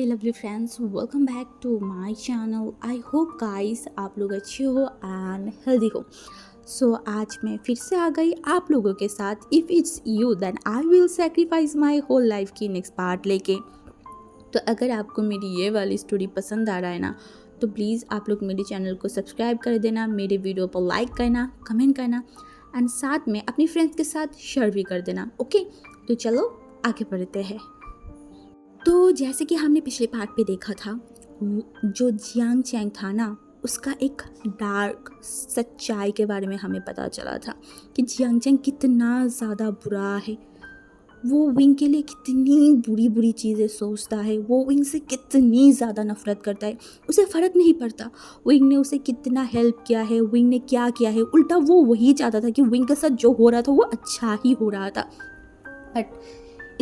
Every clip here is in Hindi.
lovely friends, welcome back to my channel. I hope guys आप लोग अच्छे हो एंड हेल्दी हो. आज मैं फिर से आ गई आप लोगों के साथ. If it's you then I will sacrifice my whole life की नेक्स्ट पार्ट लेके. तो अगर आपको मेरी ये वाली स्टोरी पसंद आ रहा है ना, तो प्लीज़ आप लोग मेरे चैनल को सब्सक्राइब कर देना, मेरे वीडियो पर लाइक करना, कमेंट करना एंड साथ में अपनी फ्रेंड्स के साथ शेयर भी कर देना. ओके, तो चलो आगे बढ़ते हैं. तो जैसे कि हमने पिछले पार्ट पे देखा था, जो जियांग चैंग था ना, उसका एक डार्क सच्चाई के बारे में हमें पता चला था कि जियांग चैंग कितना ज़्यादा बुरा है. वो विंग के लिए कितनी बुरी बुरी चीज़ें सोचता है, वो विंग से कितनी ज़्यादा नफरत करता है. उसे फ़र्क नहीं पड़ता विंग ने उसे कितना हेल्प किया है, विंग ने क्या किया है. उल्टा वो वही चाहता था कि विंग के साथ जो हो रहा था वो अच्छा ही हो रहा था. बट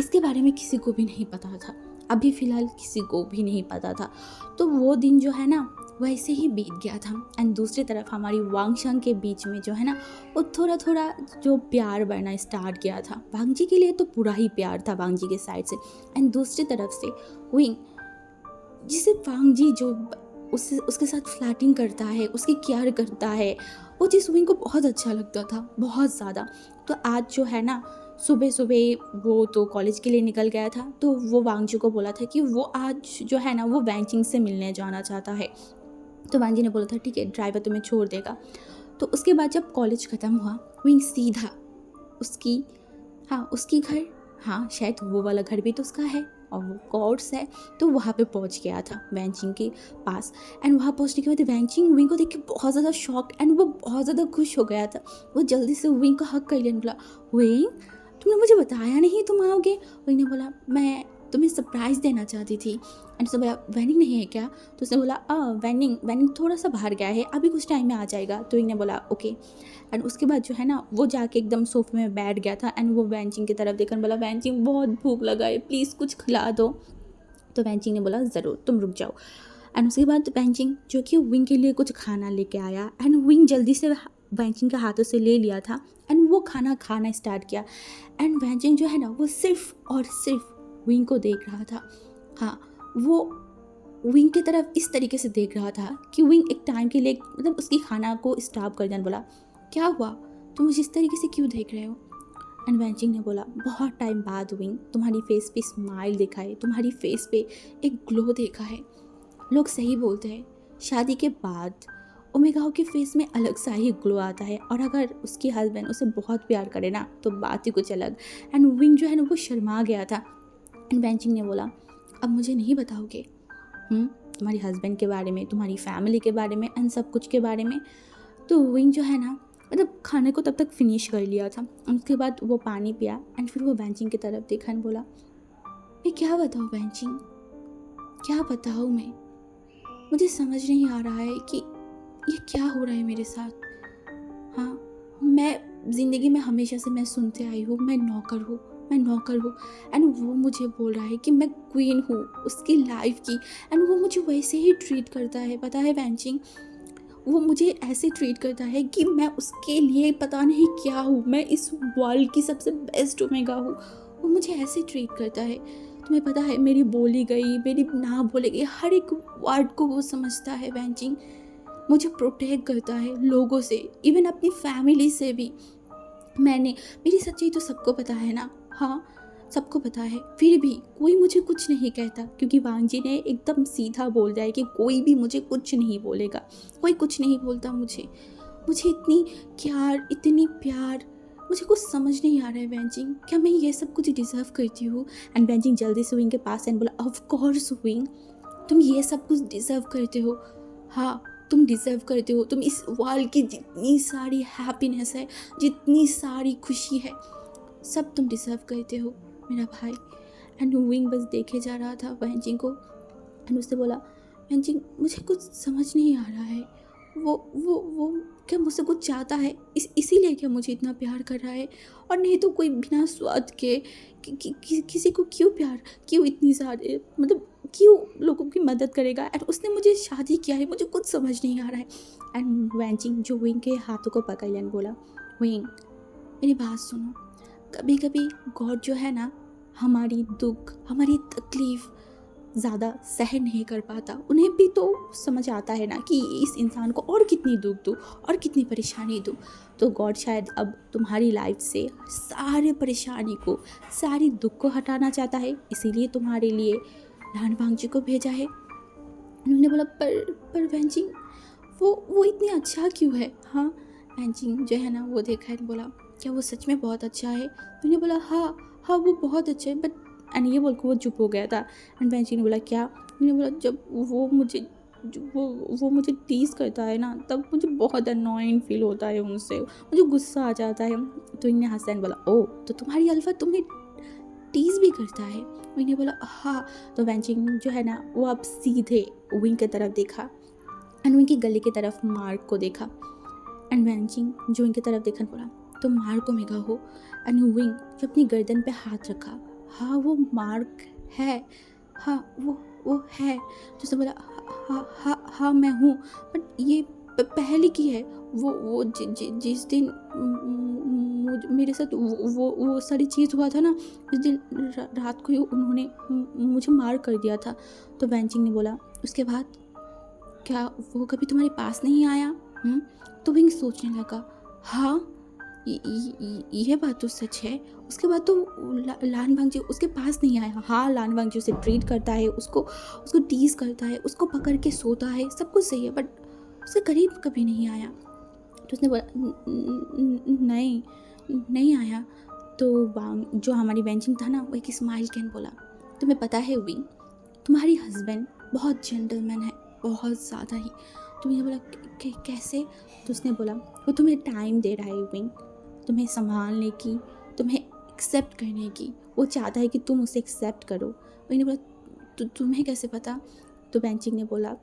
इसके बारे में किसी को भी नहीं पता था. अभी फ़िलहाल किसी को भी नहीं पता था. तो वो दिन जो है ना, वैसे ही बीत गया था. एंड दूसरी तरफ हमारी वांग शांग के बीच में जो है ना, वो थोड़ा थोड़ा जो प्यार बढ़ना स्टार्ट किया था. वांग जी के लिए तो पूरा ही प्यार था वांग जी के साइड से. एंड दूसरी तरफ से विंग, जिसे वांग जी जो उसके साथ फ्लर्टिंग करता है, उसकी केयर करता है, वो चीज़ विंग को बहुत अच्छा लगता था, बहुत ज़्यादा. तो आज जो है ना, सुबह सुबह वो तो कॉलेज के लिए निकल गया था. तो वो वांग जी को बोला था कि वो आज जो है ना, वो वैंचिंग से मिलने जाना चाहता है. तो वांग जी ने बोला था ठीक है, ड्राइवर तुम्हें छोड़ देगा. तो उसके बाद जब कॉलेज ख़त्म हुआ, विंग सीधा उसकी उसकी घर, शायद वो वाला घर भी तो उसका है और वो कोर्स है, तो वहाँ पे पहुँच गया था वैंचिंग के पास. एंड वहाँ पहुँचने के बाद वैंचिंग विंग को देख के बहुत ज़्यादा शॉक एंड वो बहुत ज़्यादा खुश हो गया था. वो जल्दी से विंग का हक कर लिया, बोला विंग तुमने मुझे बताया नहीं तुम आओगे. विंग ने बोला मैं तुम्हें सरप्राइज़ देना चाहती थी. एंड उसने बोला वैनिंग नहीं है क्या. तो उसने बोला वैनिंग वैनिंग थोड़ा सा बाहर गया है, अभी कुछ टाइम में आ जाएगा. तो विंग ने बोला ओके. एंड उसके बाद जो है ना, वो जाके एकदम सोफे में बैठ गया था. एंड वो वैंचिंग की तरफ देखकर बोला वैंचिंग बहुत भूख लगा है, प्लीज़ कुछ खिला दो. तो वैंचिंग ने बोला ज़रूर, तुम रुक जाओ. एंड उसके बाद वैंचिंग जो कि विंग के लिए कुछ खाना लेके आया. एंड विंग जल्दी से वैंचिंग के हाथों से ले लिया था एंड वो खाना खाना स्टार्ट किया. एंड वैंचिंग जो है ना, वो सिर्फ और सिर्फ विंग को देख रहा था. वो विंग की तरफ इस तरीके से देख रहा था कि विंग एक टाइम के लिए मतलब उसकी खाना को स्टॉप कर देने बोला क्या हुआ, तुम मुझे इस तरीके से क्यों देख रहे हो. एंड वैंचिंग ने बोला बहुत टाइम बाद विंग तुम्हारी फेस पे स्माइल देखा है, तुम्हारी फेस पे एक ग्लो देखा है. लोग सही बोलते हैं, शादी के बाद ओमेगाओ के फेस में अलग सा ही ग्लो आता है. और अगर उसकी हस्बैंड उसे बहुत प्यार करे ना, तो बात ही कुछ अलग. एंड विंग जो है ना, वो शर्मा गया था. एंड वैंचिंग ने बोला अब मुझे नहीं बताओगे तुम्हारी हस्बैंड के बारे में, तुम्हारी फैमिली के बारे में एंड सब कुछ के बारे में. तो विंग जो है ना, मतलब खाने को तब तक फिनिश कर लिया था. उसके बाद वो पानी पिया एंड फिर वो वैंचिंग की तरफ देखा एंड बोला मैं क्या बताऊँ वैंचिंग, क्या बताऊँ मैं, मुझे समझ नहीं आ रहा है कि ये क्या हो रहा है मेरे साथ. मैं ज़िंदगी में हमेशा से मैं सुनते आई हूँ मैं नौकर हूँ, मैं नौकर हूँ. एंड वो मुझे बोल रहा है कि मैं क्वीन हूँ उसकी लाइफ की. एंड वो मुझे वैसे ही ट्रीट करता है, पता है वैंचिंग, वो मुझे ऐसे ट्रीट करता है कि मैं उसके लिए पता नहीं क्या हूँ, मैं इस वर्ल्ड की सबसे बेस्ट ओमेगा हूँ. वो मुझे ऐसे ट्रीट करता है. तुम्हें पता है, मेरी बोली गई, मेरी ना बोली गई हर एक वर्ड को वो समझता है वैंचिंग. मुझे प्रोटेक्ट करता है लोगों से, इवन अपनी फैमिली से भी. मेरी सच्चाई तो सबको पता है ना, सबको पता है, फिर भी कोई मुझे कुछ नहीं कहता क्योंकि वांग जी ने एकदम सीधा बोल दिया है कि कोई भी मुझे कुछ नहीं बोलेगा, कोई कुछ नहीं बोलता मुझे. मुझे इतनी प्यार, मुझे कुछ समझ नहीं आ रहा है वैंचिंग, क्या मैं ये सब कुछ डिज़र्व करती हूँ. एंड वैंचिंग जल्दी से विंग के पास एंड बोला ऑफ कोर्स विंग, तुम ये सब कुछ डिज़र्व करते हो. तुम डिज़र्व करते हो. तुम इस वर्ल्ड की जितनी सारी हैप्पीनेस है, जितनी सारी खुशी है, सब तुम डिज़र्व करते हो मेरा भाई. एंड विंग बस देखे जा रहा था वैंचिंग को. एंड उससे बोला वैंचिंग मुझे कुछ समझ नहीं आ रहा है, वो क्या मुझसे कुछ चाहता है, इसीलिए क्या मुझे इतना प्यार कर रहा है. और नहीं तो कोई बिना स्वार्थ के किसी को क्यों प्यार, क्यों इतनी सारे मतलब क्यों लोगों की मदद करेगा. एंड उसने मुझे शादी किया है, मुझे कुछ समझ नहीं आ रहा है. एंड वैंचिंग जो विंग के हाथों को पकड़ लिया बोला विंग मेरी बात सुनो, कभी कभी गॉड जो है ना, हमारी दुख, हमारी तकलीफ़ ज़्यादा सहन नहीं कर पाता। उन्हें भी तो समझ आता है ना कि इस इंसान को और कितनी दुख दूँ और कितनी परेशानी दूँ। तो गॉड शायद अब तुम्हारी लाइफ से सारे परेशानी को, सारी दुख को हटाना चाहता है, इसीलिए तुम्हारे लिए लान वांगजी को भेजा है। उन्होंने बोला पर बहन जी, वो इतनी अच्छा क्यों है? हाँ बहन जी जो है ना वो देखा है, बोला क्या वो सच में बहुत अच्छा है? उन्होंने बोला हाँ हाँ वो बहुत अच्छा है, बट एंड ये बोल के वो चुप हो गया था। एंड बहन जी ने बोला क्या? उन्होंने बोला जब वो मुझे टीज़ करता है ना, तब मुझे बहुत अननोइंग फील होता है उनसे, मुझे गुस्सा आ जाता है। तो इन्हें हंसा एंड बोला ओ तो तुम्हारी अल्फा तुम्हें टीज़ भी करता है? मैंने बोला हाँ। तो वेंचिंग जो है ना वो अब सीधे विंग की तरफ देखा एंड विंग की गले की तरफ मार्क को देखा। एंड वेंचिंग जो विंग की तरफ देखा बोला तो मार्क को मेगा हो। एंड विंग जो अपनी गर्दन पे हाथ रखा, हाँ वो मार्क है, हाँ वो है। तो उसने बोला हाँ मैं हूँ, बट ये पहले की है। जिस दिन मेरे साथ वो सारी चीज़ हुआ था ना, उस दिन रात को ही उन्होंने मुझे मार कर दिया था। तो वेंचिंग ने बोला उसके बाद क्या वो कभी तुम्हारे पास नहीं आया? तो विंग सोचने लगा हाँ ये बात तो सच है। उसके बाद तो लान वांगजी उसके पास नहीं आया। हाँ लान वांगजी उसे ट्रीट करता है, उसको टीज़ करता है, उसको पकड़ के सोता है, सब कुछ सही है, बट उसके करीब कभी नहीं आया। तो उसने बोला नहीं आया। तो वांग जो हमारी बेंचिंग था ना वो एक स्माइल कैन बोला तुम्हें पता है विंग, तुम्हारी हस्बैंड बहुत जेंटलमैन है, बहुत ज़्यादा ही। तो मैंने बोला कैसे? तो उसने बोला वो तुम्हें टाइम दे रहा है विंग, तुम्हें संभालने की, तुम्हें एक्सेप्ट करने की। वो चाहता है कि तुम उसे एक्सेप्ट करो। मैंने बोला तुम्हें कैसे पता? तो बेंचिंग ने बोला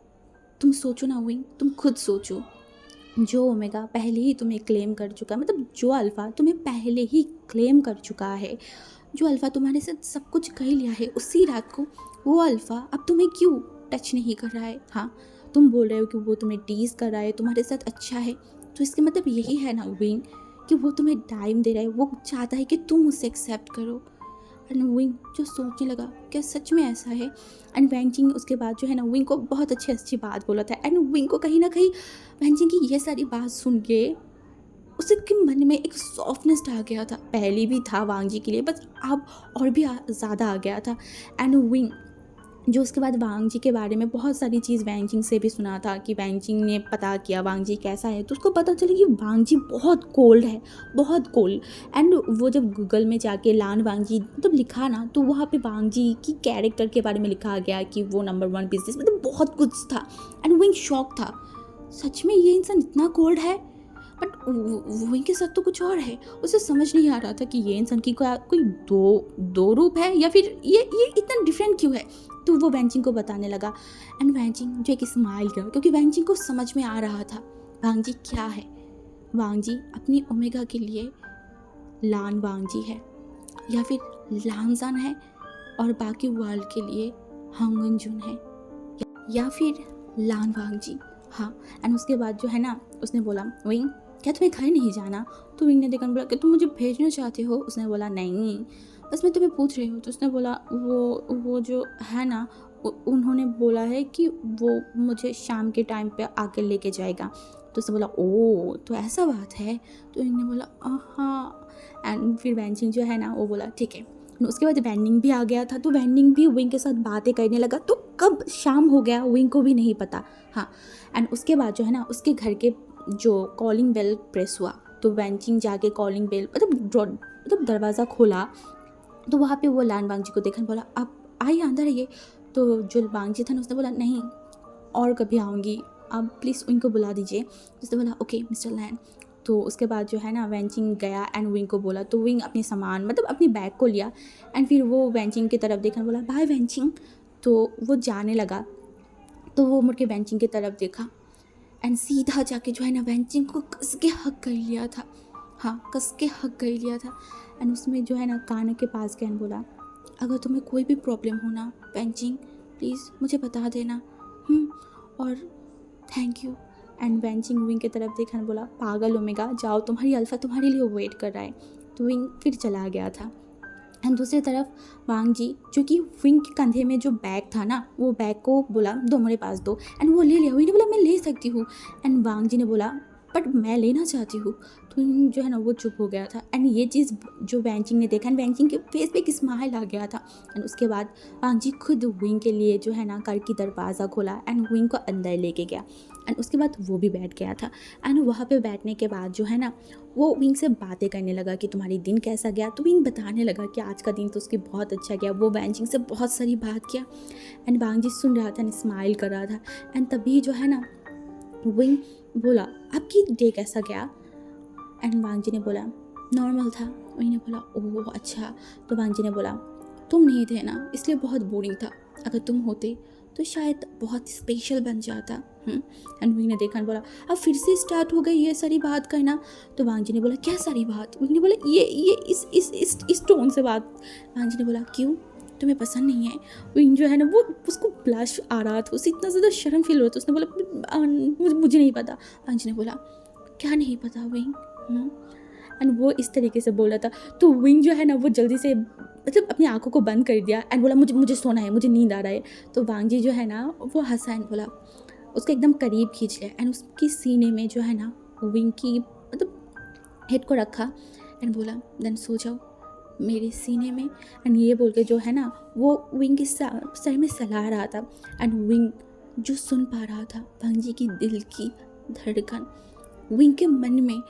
तुम सोचो ना विंग, तुम खुद सोचो, जो ओमेगा पहले ही तुम्हें क्लेम कर चुका है, मतलब जो अल्फ़ा तुम्हें पहले ही क्लेम कर चुका है, जो अल्फ़ा तुम्हारे साथ सब कुछ कर लिया है उसी रात को, वो अल्फ़ा अब तुम्हें क्यों टच नहीं कर रहा है? हाँ तुम बोल रहे हो कि वो तुम्हें टीज़ कर रहा है, तुम्हारे साथ अच्छा है, तो इसका मतलब यही है ना विंग कि वो तुम्हें टाइम दे रहा है, वो चाहता है कि तुम उसे एक्सेप्ट करो। एंड विंग जो सोचने लगा क्या सच में ऐसा है? एंड वेंचिंग उसके बाद जो है ना विंग को बहुत अच्छी बात बोला था। एंड विंग को कहीं ना कहीं वेंचिंग की ये सारी बात सुन के उसके मन में एक सॉफ्टनेस आ गया था। पहले भी था वांगजी के लिए, बस अब और भी ज़्यादा आ गया था। एंड विंग जो उसके बाद वांगजी के बारे में बहुत सारी चीज़ वेंचिंग से भी सुना था कि वेंचिंग ने पता किया वांगजी कैसा है, तो उसको पता चला कि वांगजी बहुत कोल्ड है, बहुत कोल्ड। एंड वो जब गूगल में जाके लान वांगजी मतलब लिखा ना, तो वहाँ पे वांगजी की कैरेक्टर के बारे में लिखा गया कि वो नंबर 1 बिजनेस, मतलब बहुत कुछ था। एंड विंग शॉक था, सच में ये इंसान इतना कोल्ड है? बट विंग के साथ तो कुछ और है। उसे समझ नहीं आ रहा था कि ये इंसान की कोई दो रूप है या फिर ये इतना डिफरेंट क्यों है। तो वो वेंचिंग को बताने लगा। एंड वेंचिंग जो एक स्माइल किया, क्योंकि वेंचिंग को समझ में आ रहा था वांगजी क्या है। वांगजी अपनी ओमेगा के लिए लान वांगजी है, या फिर लानजान है, और बाकी वर्ल्ड के लिए हांगुनजुन है, या फिर लान वांगजी। हाँ। एंड उसके बाद जो है ना उसने बोला विंग क्या तुम्हें घर नहीं जाना? तो विंग ने देखा, बोला कि तुम मुझे भेजना चाहते हो? उसने बोला नहीं, बस मैं तुम्हें पूछ रही हूँ। तो उसने बोला वो जो है ना उन्होंने बोला है कि वो मुझे शाम के टाइम पे आके लेके जाएगा। तो उसने बोला ओ तो ऐसा बात है? तो विंग ने बोला हाँ। एंड फिर वेंचिंग जो है ना वो बोला ठीक है। उसके बाद वेंडिंग भी आ गया था, तो वेंडिंग भी विंग के साथ बातें करने लगा। तो कब शाम हो गया विंग को भी नहीं पता। हाँ। एंड उसके बाद जो है ना उसके घर के जो कॉलिंग बेल प्रेस हुआ, तो वेंचिंग जाके कॉलिंग बेल मतलब दरवाज़ा खोला, तो वहाँ पे वो लान वांगजी को देखा, बोला आप आइए अंदर आइए। तो जो वांगजी था ना उसने बोला नहीं और कभी आऊँगी, आप प्लीज़ उनको बुला दीजिए। उसने बोला ओके मिस्टर लैन। तो उसके बाद जो है ना वेंचिंग गया एंड विंग को बोला, तो विंग अपने सामान मतलब अपनी बैग को लिया एंड फिर वो वेंचिंग की तरफ देखा, बोला बाय वेंचिंग। तो वो जाने लगा, तो वो मुड़ के वेंचिंग की तरफ देखा एंड सीधा जाके जो है ना वेंचिंग को कस के हक कर लिया था। हाँ कस के हक कर लिया था। एंड उसमें जो है ना कान के पास गया, बोला अगर तुम्हें कोई भी प्रॉब्लम हो ना वेंचिंग, प्लीज़ मुझे बता देना, और thank you. And Wenching wing की तरफ देखा, बोला पागल ओमेगा जाओ, तुम्हारी अल्फ़ा तुम्हारे लिए वेट कर रहा है। तो विंग फिर चला गया था। एंड दूसरी तरफ वांग जी, जो कि विंग के कंधे में जो बैग था ना, वो बैग को बोला दो मेरे पास दो, एंड वो ले लिया। विंग ने बोला मैं ले सकती हूँ, एंड वांग जी ने बोला बट मैं लेना चाहती हूँ। तो विंग जो है ना वो चुप हो गया था। एंड ये चीज़ जो वैंचिंग ने देखा, एंड वैंचिंग के फेस पे एक स्माइल आ गया था। एंड उसके बाद वांग जी खुद विंग के लिए जो है ना घर की दरवाज़ा खोला एंड विंग को अंदर लेके गया। एंड उसके बाद वो भी बैठ गया था। एंड वहाँ पे बैठने के बाद जो है ना वो विंग से बातें करने लगा कि तुम्हारी दिन कैसा गया। तो विंग बताने लगा कि आज का दिन तो उसकी बहुत अच्छा गया, वो वैंचिंग से बहुत सारी बात किया। एंड वांग जी सुन रहा था, स्माइल कर रहा था। एंड तभी जो है ना विंग बोला आपकी डे कैसा गया। एंड वांग जी ने बोला नॉर्मल था। विंग ने बोला ओह अच्छा। तो वांग जी ने बोला तुम नहीं थे ना, इसलिए बहुत बोरिंग था, अगर तुम होते तो शायद बहुत स्पेशल बन जाता। एंड विंग ने देखा और बोला अब फिर से स्टार्ट हो गई ये सारी बात करना। तो वांग जी ने बोला क्या सारी बात। विंग ने बोला ये इस टोन से बात। वांग जी ने बोला क्यों, तुम्हें पसंद नहीं है। विंग जो है ना वो उसको ब्लश आ रहा था, उसे इतना ज़्यादा शर्म फील हो रहा था। उसने बोला मुझे नहीं पता। वांग जी ने बोला क्या नहीं पता विंग। एंड वो इस तरीके से बोल रहा था। तो विंग जो है ना वो जल्दी से मतलब अपनी आंखों को बंद कर दिया एंड बोला मुझे सोना है, मुझे नींद आ रहा है। तो वांग जी जो है ना वो हंसा एंड बोला, उसको एकदम करीब खींच लिया एंड उसकी सीने में जो है ना विंग की मतलब हेड को रखा एंड बोला देन सो जाओ मेरे सीने में। एंड ये बोल के जो है ना वो विंग के सर में सला रहा था। एंड विंग जो सुन पा रहा था वांग जी की दिल की धड़कन, विंग के मन में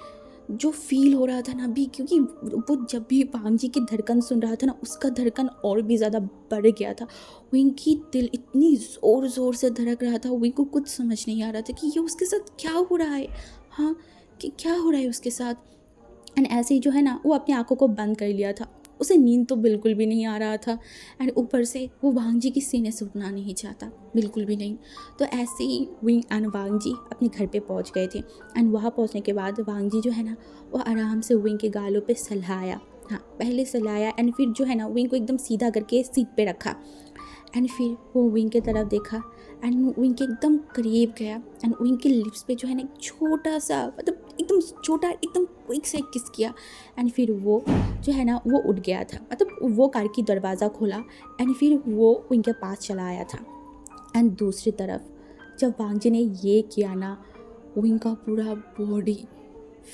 जो फील हो रहा था ना अभी, क्योंकि वो जब भी वांग जी की धड़कन सुन रहा था ना उसका धड़कन और भी ज़्यादा बढ़ गया था। विंग की दिल इतनी ज़ोर ज़ोर से धड़क रहा था, विंग को कुछ समझ नहीं आ रहा था कि ये उसके साथ क्या हो रहा है। हाँ कि क्या हो रहा है उसके साथ। एंड ऐसे ही जो है ना वो अपनी आंखों को बंद कर लिया था, उसे नींद तो बिल्कुल भी नहीं आ रहा था। एंड ऊपर से वो वांग जी की सीने से उठना नहीं चाहता, बिल्कुल भी नहीं। तो ऐसे ही विंग एंड वांग जी अपने घर पे पहुंच गए थे। एंड वहाँ पहुंचने के बाद वांग जी जो है ना वो आराम से विंग के गालों पे सहलाया। हाँ पहले सहलाया एंड फिर जो है ना विंग को एकदम सीधा करके सीट पे रखा। एंड फिर वो विंग की तरफ देखा एंड विंग के एकदम करीब गया एंड विंग के लिप्स पे जो है ना एक छोटा सा मतलब एकदम छोटा एकदम क्विक से किस किया। एंड फिर वो जो है ना वो उठ गया था, मतलब वो कार की दरवाज़ा खोला एंड फिर वो विंग के पास चला आया था। एंड दूसरी तरफ जब वांग जी ने ये किया ना विंग का पूरा बॉडी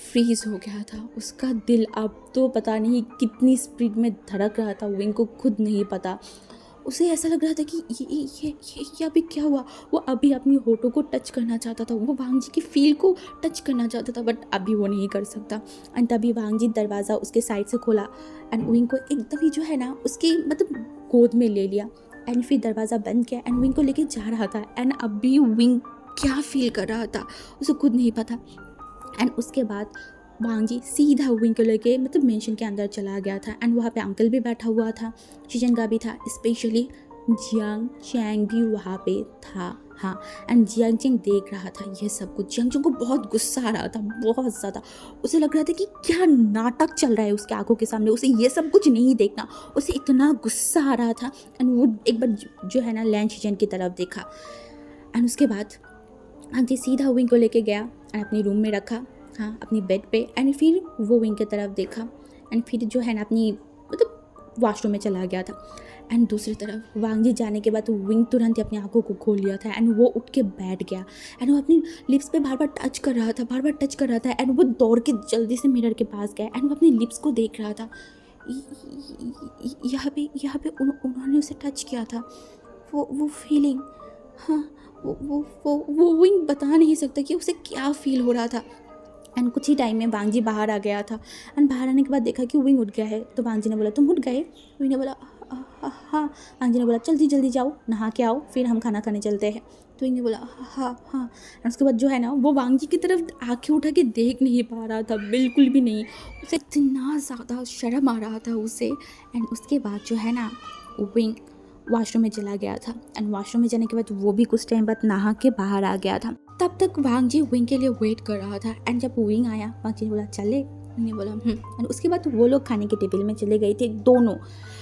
फ्रीज हो गया था। उसका दिल अब तो पता नहीं कितनी स्पीड में धड़क रहा था, विंग को खुद नहीं पता। उसे ऐसा लग रहा था कि ये अभी क्या हुआ। वो अभी अपनी होठों को टच करना चाहता था, वो वांग जी की फील को टच करना चाहता था, बट अभी वो नहीं कर सकता। एंड तभी वांग जी दरवाज़ा उसके साइड से खोला एंड विंग को एकदम ही जो है ना उसकी मतलब गोद में ले लिया। एंड फिर दरवाज़ा बंद किया एंड विंग को लेके जा रहा था। एंड अभी विंग क्या फील कर रहा था उसे खुद नहीं पता। एंड उसके बाद वांग जी सीधा विंग को लेके मतलब मेंशन के अंदर चला गया था। एंड वहाँ पे अंकल भी बैठा हुआ था, शीजन का भी था, स्पेशली जियांग चैंग भी वहाँ पे था। हाँ एंड जियांग चैंग देख रहा था ये सब कुछ। जियांग चैंग को बहुत गुस्सा आ रहा था, बहुत ज़्यादा। उसे लग रहा था कि क्या नाटक चल रहा है उसके आंखों के सामने, उसे ये सब कुछ नहीं देखना। उसे इतना गुस्सा आ रहा था। एंड वो एक बार जो है ना लैन शीजन की तरफ देखा एंड उसके बाद वांग जी सीधा विंग को लेके गया एंड अपने रूम में रखा, हाँ अपनी बेड पे। एंड फिर वो विंग की तरफ देखा एंड फिर जो है ना अपनी मतलब वॉशरूम में चला गया था। एंड दूसरी तरफ वांग जी जाने के बाद विंग तुरंत ही अपनी आंखों को खोल लिया था एंड वो उठ के बैठ गया। एंड वो अपनी लिप्स पे बार बार टच कर रहा था, बार बार टच कर रहा था। एंड वो दौड़ के जल्दी से मिरर के पास गया एंड वो अपनी लिप्स को देख रहा था। यहाँ पे उन्होंने उसे टच किया था, वो फीलिंग। हाँ वो विंग बता नहीं सकता कि उसे क्या फील हो रहा था। एंड कुछ ही टाइम में वांग जी बाहर आ गया था। एंड बाहर आने के बाद देखा कि विंग उठ गया है। तो वांग जी ने बोला तुम उठ गए। विंग ने बोला हाँ। वांग जी ने बोला जल्दी जल्दी जाओ नहा के आओ, फिर हम खाना खाने चलते हैं। तो विंग ने बोला हाँ। एंड उसके बाद जो है ना वो वांग जी की तरफ आंखें उठा के देख नहीं पा रहा था, बिल्कुल भी नहीं। उसे इतना ज़्यादा शर्म आ रहा था उसे। एंड उसके बाद जो है ना विंग वॉशरूम में चला गया था। एंड वॉशरूम में जाने के बाद वो भी कुछ टाइम बाद नहा के बाहर आ गया था। तब तक वांग जी विंग के लिए वेट कर रहा था। एंड जब विंग आया वांग जी ने बोला चले। विंग ने बोला एंड उसके बाद वो लोग खाने के टेबल में चले गए थे दोनों।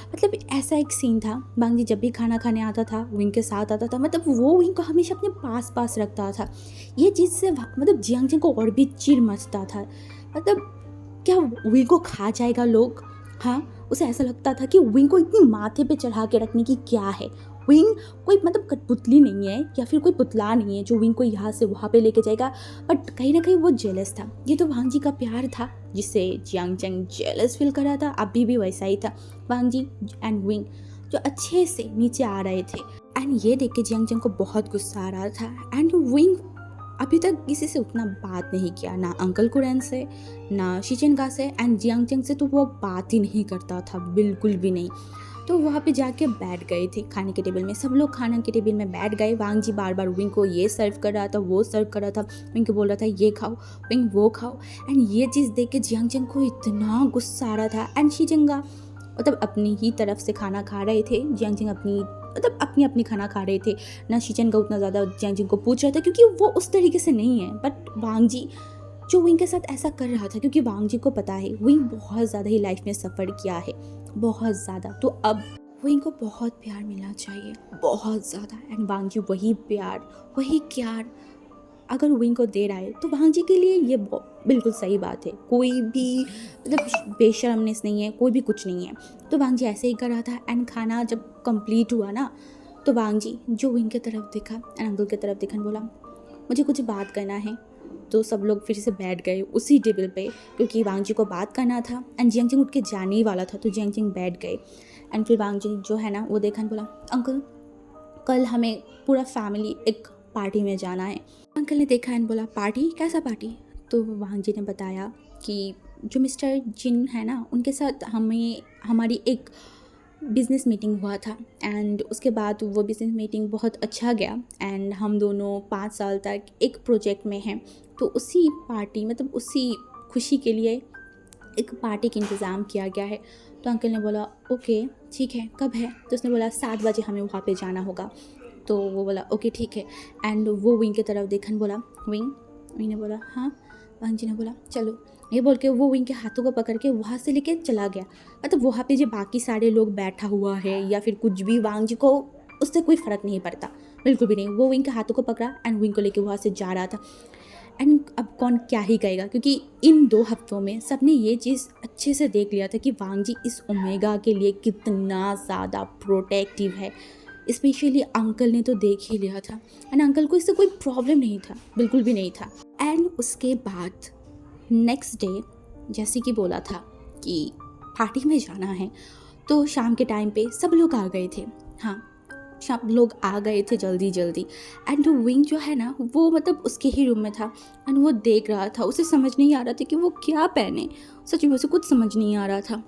मतलब ऐसा एक सीन था, वांग जी जब भी खाना खाने आता था विंग के साथ आता था, मतलब वो विंग को हमेशा अपने पास रखता था। ये चीज़ से मतलब जियांग चैंग को और भी चिढ़ मचता था, मतलब क्या विंग को खा जाएगा लोग। हाँ, उसे ऐसा लगता था कि विंग को इतनी माथे पे चढ़ा के रखने की क्या है। विंग कोई मतलब कठपुतली नहीं है या फिर कोई पुतला नहीं है जो विंग को यहाँ से वहाँ पे लेके जाएगा, बट कहीं ना कहीं वो जेलस था। ये तो वांग जी का प्यार था जिससे जियांग चंग जेलस फील कर रहा था। अभी भी वैसा ही था। वांग जी एंड विंग जो अच्छे से नीचे आ रहे थे एंड ये देख के जियांग चंग को बहुत गुस्सा आ रहा था। एंड विंग अभी तक किसी से उतना बात नहीं किया, ना अंकल कुरैन से, ना शिचेनगा से, एंड जियांग चंग से तो वो बात ही नहीं करता था, बिल्कुल भी नहीं। तो वहाँ पे जाके बैठ गए थे खाने के टेबल में। सब लोग खाने के टेबल में बैठ गए। वांग जी बार बार विंग को ये सर्व कर रहा था, वो सर्व कर रहा था। विंग को बोल रहा था ये खाओ, विंग वो खाओ। एंड ये चीज़ देख के जियांग चंग को इतना गुस्सा आ रहा था। एंड शिचेनगा मतलब अपनी ही तरफ से खाना खा रहे थे। जियांग चंग अपनी अपनी खाना खा रहे थे। ना शिचेनगा उतना ज़्यादा जियांग चंग को पूछ रहा था क्योंकि वो उस तरीके से नहीं है। बट वांग जी जो विंग के साथ ऐसा कर रहा था क्योंकि वांग जी को पता है विंग बहुत ज़्यादा ही लाइफ में सफ़र किया है, बहुत ज़्यादा। तो अब विंग को बहुत प्यार मिलना चाहिए, बहुत ज़्यादा। एंड वांग जी वही प्यार, वही प्यार अगर विंग को दे रहा है तो वांग जी के लिए ये बिल्कुल सही बात है। कोई भी मतलब बेशर्मनेस नहीं है, कोई भी कुछ नहीं है। तो वांग जी ऐसे ही कर रहा था। एंड खाना जब कंप्लीट हुआ ना तो वांग जी जो विंग की तरफ देखा एंड अंकल की तरफ देखा, बोला मुझे कुछ बात करना है। तो सब लोग फिर से बैठ गए उसी टेबल पे क्योंकि वांग जी को बात करना था। एंड जियांग चंग उठ के जाने ही वाला था तो जियांग चंग बैठ गए। एंड फिर वांग जी जो है ना वो देखा, बोला अंकल कल हमें पूरा फैमिली एक पार्टी में जाना है। अंकल ने देखा एंड बोला पार्टी, कैसा पार्टी? तो वांग जी ने बताया कि जो मिस्टर जिन है ना उनके साथ हमारी एक बिज़नेस मीटिंग हुआ था। एंड उसके बाद वो बिज़नेस मीटिंग बहुत अच्छा गया। एंड हम दोनों 5 साल तक एक प्रोजेक्ट में हैं। तो उसी पार्टी मतलब उसी खुशी के लिए एक पार्टी का इंतज़ाम किया गया है। तो अंकल ने बोला ओके ठीक है, कब है? तो उसने बोला 7 बजे हमें वहाँ पे जाना होगा। तो वो बोला ओके ठीक है। एंड वो विंग की तरफ देखन, बोला विंग ने बोला हाँ। वांग जी ने बोला चलो, ये बोल के वो विंग के हाथों को पकड़ के वहाँ से लेके चला गया। मतलब वहाँ पे जो बाकी सारे लोग बैठा हुआ है या फिर कुछ भी, वांग जी को उससे कोई फ़र्क नहीं पड़ता, बिल्कुल भी नहीं। वो विंग के हाथों को पकड़ा एंड विंग को लेके वहाँ से जा रहा था। एंड अब कौन क्या ही कहेगा क्योंकि इन 2 हफ्तों में सबने ये चीज़ अच्छे से देख लिया था कि वांग जी इस ओमेगा के लिए कितना ज़्यादा प्रोटेक्टिव है। स्पेशली अंकल ने तो देख ही लिया था। एंड अंकल को इससे कोई प्रॉब्लम नहीं था, बिल्कुल भी नहीं था। एंड उसके बाद नेक्स्ट डे जैसे कि बोला था कि पार्टी में जाना है, तो शाम के टाइम पे सब लोग आ गए थे। हाँ, सब लोग आ गए थे जल्दी जल्दी। एंड विंग जो है ना वो मतलब उसके ही रूम में था। एंड वो देख रहा था, उसे समझ नहीं आ रहा था कि वो क्या पहने। सच में उसे कुछ समझ नहीं आ रहा था।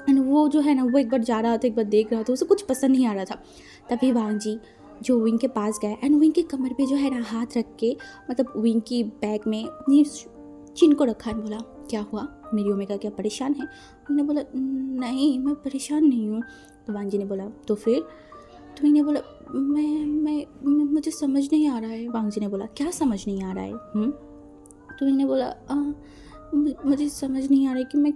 एंड वो जो है ना वो एक बार जा रहा था, एक बार देख रहा था, उसे कुछ पसंद नहीं आ रहा था। तभी वांग जी जो विंग के पास गया एंड विंग के कमर पे जो है ना हाथ रख के मतलब विंग की बैग में अपनी चिन को रखा। बोला क्या हुआ, मेरी ओमेगा क्या परेशान है? उन्होंने बोला नहीं मैं परेशान नहीं हूँ। तो वांग जी ने बोला तो फिर? तो विंग ने बोला मुझे समझ नहीं आ रहा है। वांग जी ने बोला क्या समझ नहीं आ रहा है? तो विंग ने बोला मुझे समझ नहीं आ रहा है कि मैं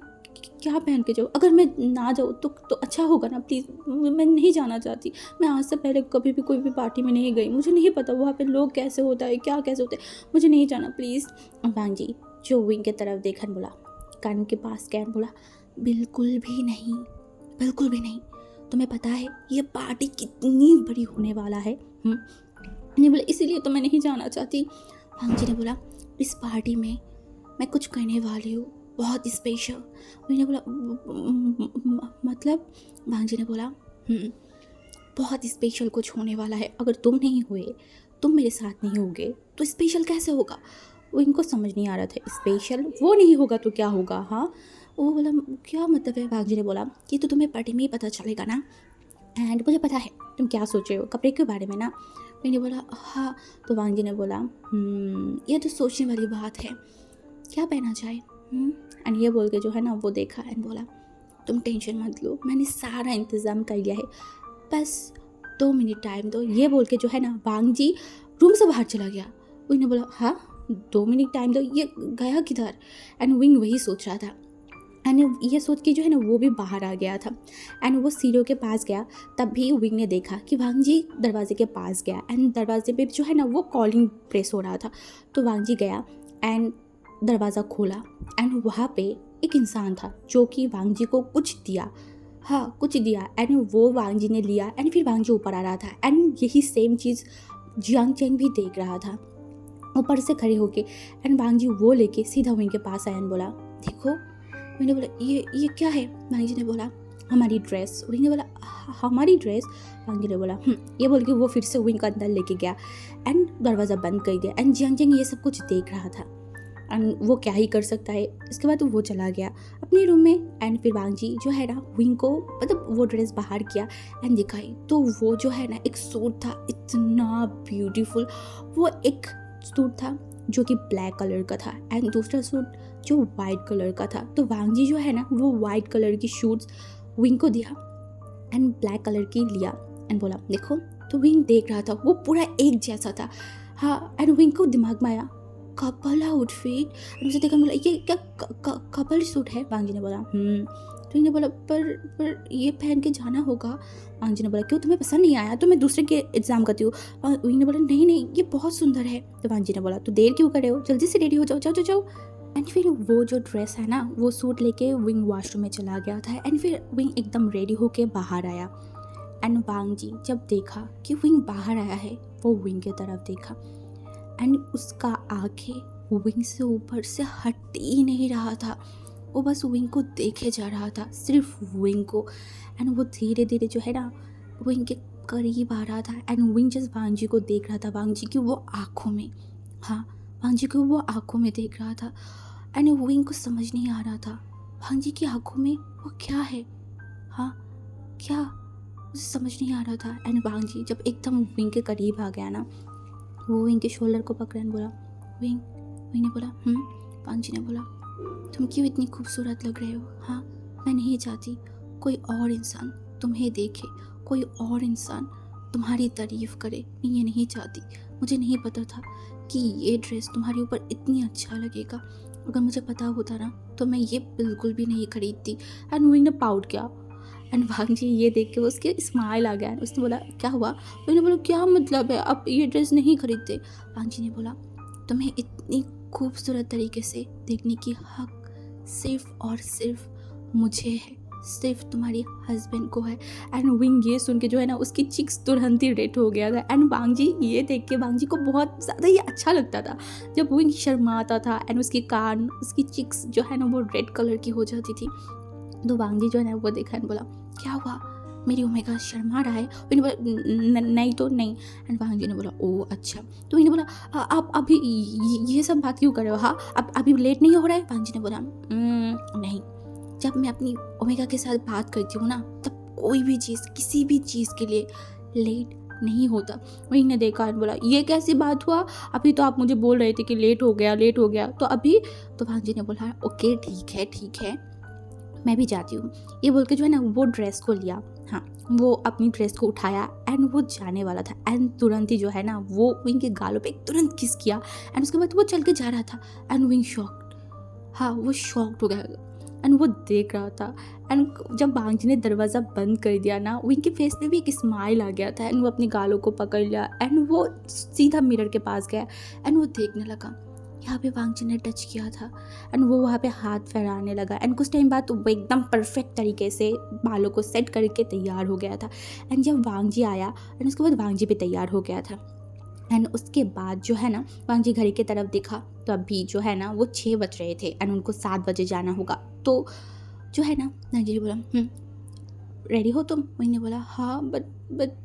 क्या पहन के जाऊँ। अगर मैं ना जाऊँ तो अच्छा होगा ना, प्लीज़। मैं नहीं जाना चाहती। मैं आज से पहले कभी भी कोई भी पार्टी में नहीं गई, मुझे नहीं पता वहाँ पे लोग कैसे होता है, क्या कैसे होते हैं, मुझे नहीं जाना प्लीज़। वांग जी जो विंग की तरफ देखा, बोला कान के पास क्या, बोला बिल्कुल भी नहीं, बिल्कुल भी नहीं। तुम्हें पता है ये पार्टी कितनी बड़ी होने वाला है? मैंने बोला इसीलिए तो मैं नहीं जाना चाहती। वांग जी ने बोला इस पार्टी में मैं कुछ करने वाली हूँ बहुत स्पेशल। मैंने बोला मतलब? वांग जी ने बोला बहुत स्पेशल कुछ होने वाला है। अगर तुम नहीं हुए, तुम मेरे साथ नहीं होगे तो स्पेशल कैसे होगा? वो इनको समझ नहीं आ रहा था। स्पेशल वो नहीं होगा तो क्या होगा? हाँ, वो बोला क्या मतलब है? वांग जी ने बोला कि तो तुम्हें पार्टी में ही पता चलेगा ना। एंड मुझे पता है तुम क्या सोच रहे हो कपड़े के बारे में ना। मैंने बोला हाँ। तो वांग जी ने बोला ये तो सोचने वाली बात है, क्या पहना जाए? एंड ये बोल के जो है ना वो देखा एंड बोला तुम टेंशन मत लो, मैंने सारा इंतज़ाम कर लिया है, बस 2 मिनट टाइम दो। ये बोल के जो है ना वांग जी रूम से बाहर चला गया। विंग ने बोला हाँ 2 मिनट टाइम दो, ये गया किधर? एंड विंग वही सोच रहा था। एंड ये सोच के जो है ना वो भी बाहर आ गया था। एंड वो सीढ़ियों के पास गया, तब भी विंग ने देखा कि वांग जी दरवाजे के पास गया। एंड दरवाजे पे जो है ना वो कॉलिंग प्रेस हो रहा था। तो वांग जी गया एंड दरवाज़ा खोला एंड वहाँ पे एक इंसान था जो कि वांग जी को कुछ दिया, हाँ कुछ दिया, एंड वो वांग जी ने लिया एंड फिर वांग जी ऊपर आ रहा था एंड यही सेम चीज़ जियांग चैंग भी देख रहा था ऊपर से खड़े होके। एंड वांग जी वो लेके सीधा विंग के पास आया एंड बोला देखो। मैंने बोला ये क्या है? वांग जी ने बोला हमारी ड्रेस। विंग ने बोला हमारी ड्रेस?" वांग जी ने बोला ये बोल के वो फिर से विंग के अंदर लेके गया एंड दरवाज़ा बंद कर दिया। एंड जियांग चैंग ये सब कुछ देख रहा था एंड वो क्या ही कर सकता है। इसके बाद वो चला गया अपने रूम में एंड फिर वांग जी जो है ना विंग को मतलब वो ड्रेस बाहर किया एंड दिखाई, तो वो जो है ना एक सूट था इतना ब्यूटीफुल। वो एक सूट था जो कि ब्लैक कलर का था एंड दूसरा सूट जो वाइट कलर का था। तो वांग जी जो है ना वो वाइट कलर की शूट्स विंग को दिया एंड ब्लैक कलर की लिया एंड बोला देखो। तो विंग देख रहा था वो पूरा एक जैसा था, हाँ। एंड विंग को दिमाग में आया कपल आउटफिट एंड उसे देखा बोला ये क्या कपल सूट है? वांग जी ने बोला तो विंग ने बोला पर ये पहन के जाना होगा। वांग जी ने बोला क्यों, तुम्हें पसंद नहीं आया? तो मैं दूसरे के एग्जाम करती हूँ। विंग ने बोला नहीं ये बहुत सुंदर है। तो वांग जी ने बोला तो देर क्यों कर रहे हो, जल्दी से रेडी हो जाओ, जाओ जाओ जाओ। एंड फिर वो जो ड्रेस है ना वो सूट लेके विंग वॉशरूम में चला गया था एंड फिर विंग एकदम रेडी होके बाहर आया। एंड वांग जी जब देखा कि विंग बाहर आया है वो विंग की तरफ देखा एंड उसका आंखें विंग से ऊपर से हट ही नहीं रहा था। वो बस विंग को देखे जा रहा था, सिर्फ विंग को। एंड वो धीरे धीरे जो है ना विंग के करीब आ रहा था एंड विंग जस्ट वांग जी को देख रहा था, वांग जी की वो आँखों में, हाँ वांग जी को वो आँखों में देख रहा था। एंड विंग को समझ नहीं आ रहा था वांग जी की आँखों में वो क्या है, हाँ क्या, उसे समझ नहीं आ रहा था। एंड वांग जी जब एकदम विंग के करीब आ गया ना वो विंग के शोल्डर को पकड़ा एंड बोला विंग। विंग ने बोला वांग जी ने बोला तुम क्यों इतनी खूबसूरत लग रहे हो, हाँ मैं नहीं चाहती कोई और इंसान तुम्हें देखे, कोई और इंसान तुम्हारी तारीफ करे, मैं ये नहीं चाहती। मुझे नहीं पता था कि ये ड्रेस तुम्हारे ऊपर इतनी अच्छा लगेगा, अगर मुझे पता होता ना तो मैं ये बिल्कुल भी नहीं खरीदती। एंड विंग ने पाउट किया एंड वांग जी ये देख के उसके स्माइल आ गया। उसने बोला क्या हुआ? विंग ने बोला क्या मतलब है आप ये ड्रेस नहीं खरीदते? वांग जी ने बोला तुम्हें इतनी खूबसूरत तरीके से देखने की हक सिर्फ और सिर्फ मुझे है, सिर्फ तुम्हारी हस्बैंड को है। एंड विंग ये सुन के जो है ना उसकी चिक्स तुरंत ही रेड हो गया था। एंड वांग जी ये देख के वांग जी को बहुत ज़्यादा ही अच्छा लगता था जब विंग शर्माता था एंड उसके कान उसकी चिक्स जो है ना वो रेड कलर की हो जाती थी। तो वांग जी जो है ना वो देखा एंड बोला क्या हुआ, मेरी ओमेगा शर्मा रहा है? विंग ने बोला नहीं तो नहीं। एंड वांग जी ने बोला ओ अच्छा। तो विंग ने बोला आप अभी ये सब बात क्यों कर रहे हो, हाँ अब अभी लेट नहीं हो रहा है? वांग जी ने बोला नहीं, जब मैं अपनी ओमेगा के साथ बात करती हूँ ना तब कोई भी चीज़ किसी भी चीज़ के लिए लेट नहीं होता। विंग ने देखा और बोला ये कैसी बात हुआ, अभी तो आप मुझे बोल रहे थे कि लेट हो गया तो अभी। तो वांग जी ने बोला ओके ठीक है मैं भी जाती हूँ। ये बोल के जो है ना वो ड्रेस को लिया, हाँ वो अपनी ड्रेस को उठाया एंड वो जाने वाला था एंड तुरंत ही जो है ना वो विंग के गालों पे तुरंत किस किया एंड उसके बाद वो चल के जा रहा था एंड विंग शॉक्ड, हाँ वो शॉक्ड हो गया एंड वो देख रहा था। एंड जब वांग जी ने दरवाज़ा बंद कर दिया ना उनके फेस पे भी एक स्माइल आ गया था एंड वो अपने गालों को पकड़ लिया एंड वो सीधा मिरर के पास गया एंड वो देखने लगा यहाँ पे वांग जी ने टच किया था एंड वो वहाँ पे हाथ फहराने लगा एंड कुछ टाइम बाद वो एकदम परफेक्ट तरीके से बालों को सेट करके तैयार हो गया था। एंड जब वांग जी आया एंड उसके बाद वांग जी भी तैयार हो गया था एंड उसके बाद जो है ना वांग जी घड़ी की तरफ देखा तो अभी जो है ना वो 6 बज रहे थे एंड उनको 7 बजे जाना होगा। तो जो है ना वांग जी ने बोला रेडी हो तुम? विंग ने बोला हाँ बट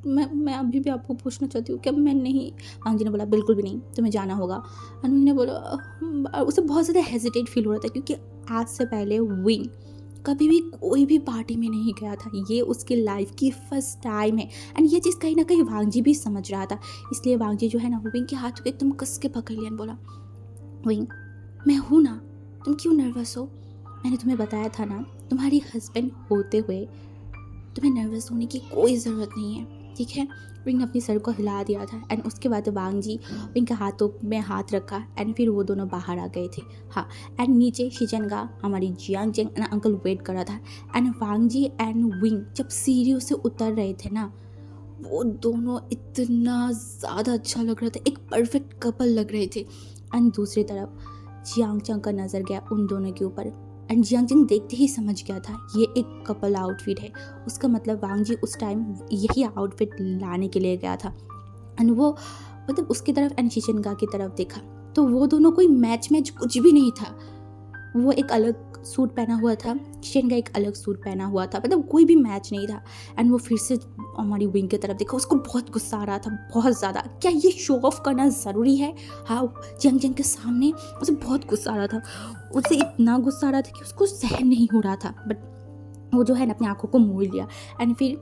मैं अभी भी आपको पूछना चाहती हूँ क्या मैं नहीं। वांग जी ने बोला बिल्कुल भी नहीं, तुम्हें जाना होगा। एंड विंग ने बोला उसे बहुत ज़्यादा हेजिटेट फील हो रहा था क्योंकि आज से पहले विंग कभी भी कोई भी पार्टी में नहीं गया था, ये उसकी लाइफ की फर्स्ट टाइम है एंड ये चीज़ कहीं ना कहीं वांग जी भी समझ रहा था। इसलिए वांग जी जो है ना वो विंग के हाथ को एकदम कस के पकड़ लिया बोला विंग मैं हूँ ना, तुम क्यों नर्वस हो? मैंने तुम्हें बताया था ना तुम्हारी हस्बैंड होते हुए तुम्हें नर्वस होने की कोई ज़रूरत नहीं है, ठीक है? विंग ने अपनी सर को हिला दिया था एंड उसके बाद वांग जी विंग के हाथों में हाथ रखा एंड फिर वो दोनों बाहर आ गए थे, हाँ। एंड नीचे शिजनगा हमारी Jiang Cheng and uncle wait कर रहा था एंड वांग जी एंड विंग जब सीढ़ियों से उतर रहे थे ना वो दोनों इतना ज़्यादा अच्छा लग रहा था, एक परफेक्ट कपल लग रहे थे। एंड दूसरी तरफ जियांग चंग का नज़र गया उन दोनों के ऊपर एंड जियांग चेंग देखते ही समझ गया था ये एक कपल आउटफिट है। उसका मतलब वांग जी उस टाइम यही आउटफिट लाने के लिए गया था। एंड वो मतलब उसकी तरफ एंड शिशनगा की तरफ देखा तो वो दोनों कोई मैच कुछ भी नहीं था। वो एक अलग सूट पहना हुआ था, शिशनगा एक अलग सूट पहना हुआ था, मतलब कोई भी मैच नहीं था। एंड वो फिर से हमारी विंग की तरफ देखा, उसको बहुत गुस्सा आ रहा था, बहुत ज़्यादा। क्या ये शो ऑफ करना ज़रूरी है? हाँ, जियांग चेंग के सामने उसे बहुत गुस्सा आ रहा था। उसे इतना गुस्सा आ रहा था कि उसको सहन नहीं हो रहा था। बट वो जो है ना अपनी आंखों को मोड़ लिया। एंड फिर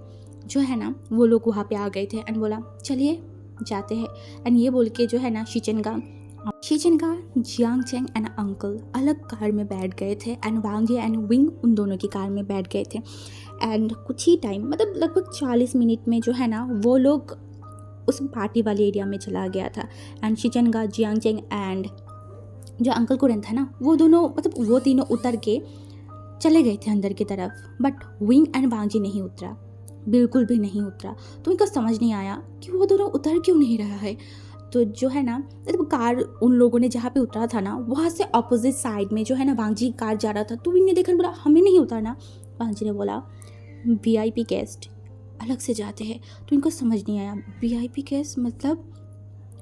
जो है ना वो लोग वहाँ पे आ गए थे एंड बोला चलिए जाते हैं। एंड ये बोल के जो है ना शिचनगा, जियांग चेंग एंड अंकल अलग कार में बैठ गए थे एंड वांग जी एंड विंग उन दोनों की कार में बैठ गए थे। एंड कुछ ही टाइम मतलब लगभग 40 मिनट में जो है ना वो लोग उस पार्टी वाले एरिया में चला गया था। एंड शिचनगा, जियांग चेंग एंड जो अंकल कुरन था ना वो दोनों मतलब वो तीनों उतर के चले गए थे अंदर की तरफ। बट विंग एंड वांग जी नहीं उतरा, बिल्कुल भी नहीं उतरा। तो उनको समझ नहीं आया कि वो दोनों उतर क्यों नहीं रहा है। तो जो है ना मतलब कार उन लोगों ने जहाँ पे उतरा था ना वहाँ से ऑपोजिट साइड में जो है ना वांग जी कार जा रहा था। तो विंग ने देखा, बोला हमें नहीं उतरना। वांग जी ने बोला VIP गेस्ट अलग से जाते हैं। तो इनको समझ नहीं आया VIP गेस्ट मतलब,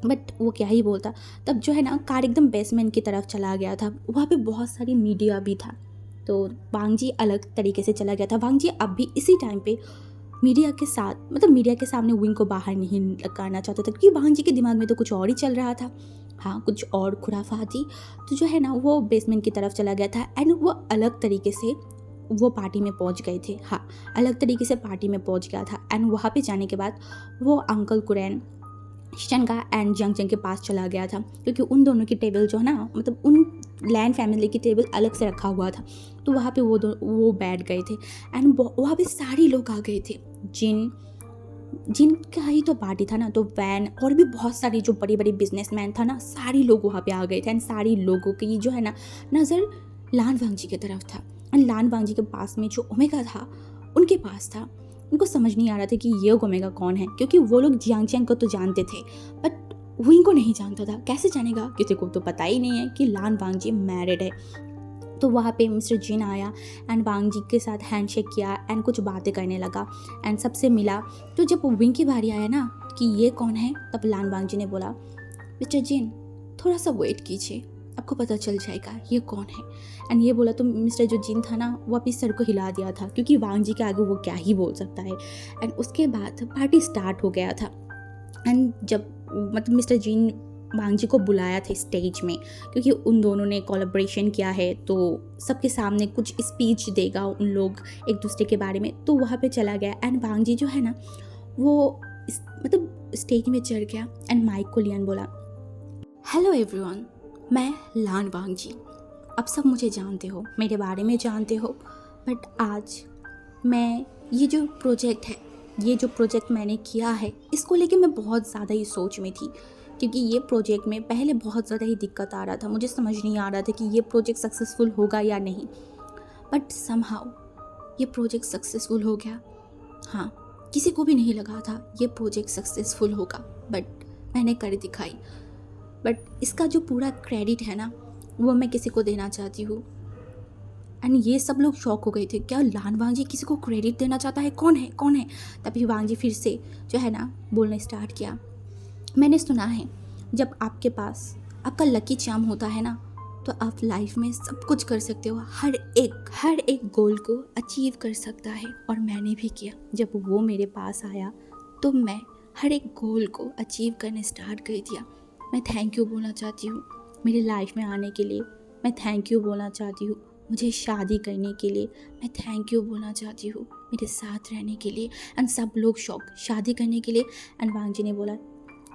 बट वो क्या ही बोलता। तब जो है ना कार एकदम बेसमेंट की तरफ चला गया था, वहाँ पे बहुत सारी मीडिया भी था। तो वांग जी अलग तरीके से चला गया था। वांग जी अब भी इसी टाइम पे मीडिया के साथ मतलब मीडिया के सामने विंग को बाहर नहीं लगाना चाहता था, क्योंकि वांग जी के दिमाग में तो कुछ और ही चल रहा था। हाँ, कुछ और खुराफाती। तो जो है ना वो बेसमेंट की तरफ चला गया था एंड वो अलग तरीके से वो पार्टी में पहुंच गए थे। हाँ, अलग तरीके से पार्टी में पहुंच गया था। एंड वहाँ पे जाने के बाद वो अंकल कुरैन, शिशनगा एंड जियांग चेंग के पास चला गया था, क्योंकि उन दोनों की टेबल जो है ना मतलब उन लैंड फैमिली की टेबल अलग से रखा हुआ था। तो वहाँ पे वो बैठ गए थे एंड वहाँ पे सारे लोग आ गए थे जिनका ही तो पार्टी था ना। तो वैन और भी बहुत सारी जो बड़ी बड़ी बिजनेसमैन था ना, सारे लोग वहाँ पे आ गए थे एंड सारी लोगों की जो है ना नज़र लान वांग जी की तरफ था। एंड लान वांग जी के पास में जो ओमेगा था उनके पास था। उनको समझ नहीं आ रहा था कि ये ओमेगा कौन है, क्योंकि वो लोग जियांग चेंग को तो जानते थे बट विंग को नहीं जानता था। कैसे जानेगा, किसी को तो पता ही नहीं है कि लान वांग जी मैरिड है। तो वहाँ पे मिस्टर जिन आया एंड वांग जी के साथ हैंडशेक किया एंड कुछ बातें करने लगा एंड सबसे मिला। तो जब विंग की बारी आया ना कि ये कौन है, तब लान वांग जी ने बोला मिस्टर जिन थोड़ा सा वेट कीजिए, आपको पता चल जाएगा ये कौन है। एंड ये बोला तो मिस्टर जो जिन था ना वो अपनी सर को हिला दिया था, क्योंकि वांग जी के आगे वो क्या ही बोल सकता है। एंड उसके बाद पार्टी स्टार्ट हो गया था। एंड जब मतलब मिस्टर जिन वांग जी को बुलाया था स्टेज में, क्योंकि उन दोनों ने कोलैबोरेशन किया है तो सबके सामने कुछ स्पीच देगा उन लोग एक दूसरे के बारे में। तो वहाँ पे चला गया एंड वांग जी जो है ना वो मतलब स्टेज में चढ़ गया एंड माइक को लिया बोला हेलो एवरीवन, मैं लान वांग जी। अब सब मुझे जानते हो, मेरे बारे में जानते हो, बट आज मैं ये जो प्रोजेक्ट मैंने किया है इसको लेके मैं बहुत ज़्यादा ही सोच में थी, क्योंकि ये प्रोजेक्ट में पहले बहुत ज़्यादा ही दिक्कत आ रहा था। मुझे समझ नहीं आ रहा था कि ये प्रोजेक्ट सक्सेसफुल होगा या नहीं, बट समहाउ ये प्रोजेक्ट सक्सेसफुल हो गया। हाँ, किसी को भी नहीं लगा था ये प्रोजेक्ट सक्सेसफुल होगा, बट मैंने कर दिखाई। बट इसका जो पूरा क्रेडिट है ना वो मैं किसी को देना चाहती हूँ। एंड ये सब लोग शॉक हो गए थे, क्या लान वांग जी किसी को क्रेडिट देना चाहता है, कौन है। तभी वांग जी फिर से जो है ना बोलना स्टार्ट किया, मैंने सुना है जब आपके पास आपका लकी चार्म होता है ना तो आप लाइफ में सब कुछ कर सकते हो, हर एक गोल को अचीव कर सकता है। और मैंने भी किया। जब वो मेरे पास आया तो मैं हर एक गोल को अचीव करने स्टार्ट कर दिया। मैं थैंक यू बोलना चाहती हूँ मेरी लाइफ में आने के लिए, मैं थैंक यू बोलना चाहती हूँ मुझे शादी करने के लिए, मैं थैंक यू बोलना चाहती हूँ मेरे साथ रहने के लिए। एंड सब लोग शौक शादी करने के लिए। एंड वांग जी ने बोला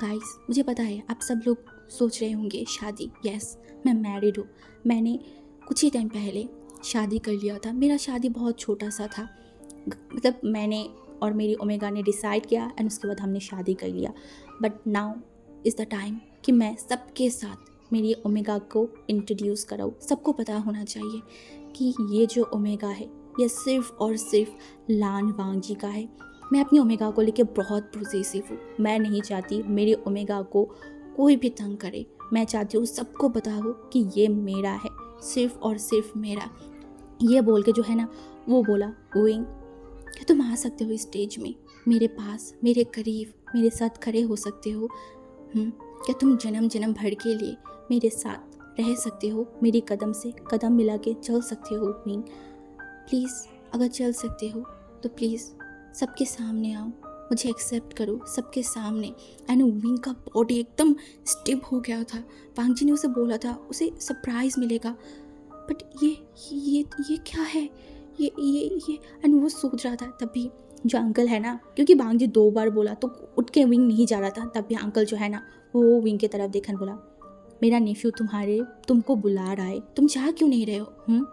गाइस मुझे पता है आप सब लोग सोच रहे होंगे शादी, यस मैं मैरिड हूँ। मैंने कुछ ही टाइम पहले शादी कर लिया था। मेरा शादी बहुत छोटा सा था, मतलब मैंने और मेरी ओमेगा ने डिसाइड किया एंड उसके बाद हमने शादी कर लिया। But now is the time कि मैं सबके साथ मेरी ओमेगा को इंट्रोड्यूस कराऊँ। सबको पता होना चाहिए कि ये जो ओमेगा है ये सिर्फ़ और सिर्फ लान वांग जी का है। मैं अपनी ओमेगा को लेके बहुत पॉजिटिव हूँ। मैं नहीं चाहती मेरी ओमेगा को कोई भी तंग करे। मैं चाहती हूँ सबको पता हो कि ये मेरा है, सिर्फ़ और सिर्फ मेरा। ये बोल के जो है ना वो बोला, विंग क्या तुम आ सकते हो इस स्टेज में, मेरे पास, मेरे करीब, मेरे साथ खड़े हो सकते हो? क्या तुम जन्म जन्म भर के लिए मेरे साथ रह सकते हो, मेरी कदम से कदम मिला के चल सकते हो? विंग प्लीज़, अगर चल सकते हो तो प्लीज़ सबके सामने आओ, मुझे एक्सेप्ट करो सबके सामने। एंड विंग का बॉडी एकदम स्टिफ हो गया था। वांग जी ने उसे बोला था उसे सरप्राइज़ मिलेगा, बट ये क्या है, ये एंड वो सोच रहा था। तभी जो अंकल है ना, क्योंकि वांग जी 2 बार बोला तो उठ के विंग नहीं जा रहा था, तब भी अंकल जो है ना वो विंग की तरफ देखकर बोला, मेरा नेफ्यू तुमको बुला रहा है, तुम जा क्यों नहीं रहे हो?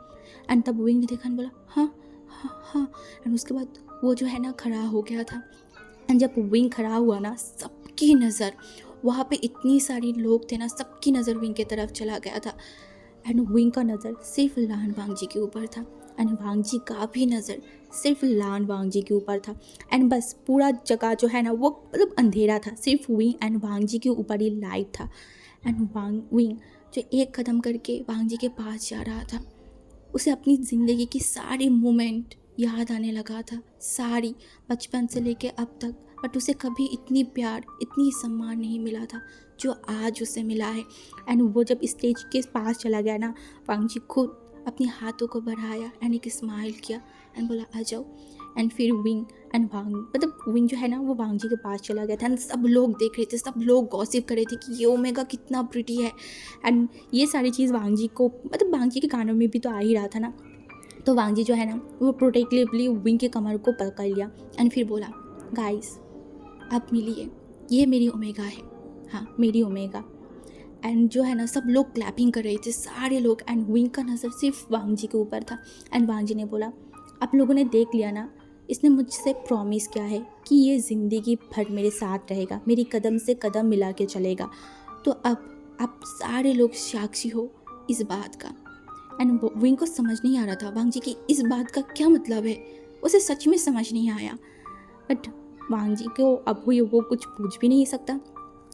एंड तब विंग ने देखा बोला हाँ हाँ हाँ। एंड उसके बाद वो जो है ना खड़ा हो गया था। एंड जब विंग खड़ा हुआ ना, सबकी नज़र, वहाँ पे इतनी सारी लोग थे ना, सबकी नज़र विंग की तरफ चला गया था। एंड विंग का नज़र सिर्फ लान वांग जी के ऊपर था, एंड वांग जी का भी नज़र सिर्फ लान वांग जी के ऊपर था। एंड बस पूरा जगह जो है ना वो मतलब अंधेरा था, सिर्फ विंग एंड वांग जी के ऊपर ही लाइट था। एंड विंग जो एक कदम करके वांग जी के पास जा रहा था, उसे अपनी ज़िंदगी की सारी मोमेंट याद आने लगा था, सारी, बचपन से लेके अब तक। बट उसे कभी इतनी प्यार, इतनी सम्मान नहीं मिला था जो आज उसे मिला है। एंड वो जब स्टेज के पास चला गया ना, वांग जी खुद अपने हाथों को बढ़ाया एंड एक स्माइल किया एंड बोला आ जाओ। एंड फिर विंग एंड वांग, मतलब विंग जो है ना वो वांग जी के पास चला गया था। एंड सब लोग देख रहे थे, सब लोग गॉसिप कर रहे थे कि ये ओमेगा कितना प्रिटी है। एंड ये सारी चीज़ वांग जी को, मतलब वांग जी के कानों में भी तो आ ही रहा था ना। तो वांग जी जो है ना वो प्रोटेक्टिवली विंग के कमर को पकड़ लिया एंड फिर बोला, गाइस आप मिलिए, ये मेरी ओमेगा है, हाँ मेरी ओमेगा। एंड जो है ना सब लोग क्लैपिंग कर रहे थे, सारे लोग। एंड विंग का नज़र सिर्फ वांग जी के ऊपर था। एंड वांग जी ने बोला, आप लोगों ने देख लिया ना, इसने मुझसे प्रॉमिस किया है कि ये ज़िंदगी भर मेरे साथ रहेगा, मेरी कदम से कदम मिला के चलेगा। तो अब आप सारे लोग साक्षी हो इस बात का। एंड विंग को समझ नहीं आ रहा था वांग जी की इस बात का क्या मतलब है, उसे सच में समझ नहीं आया। बट वांग जी को अब वो कुछ पूछ भी नहीं सकता।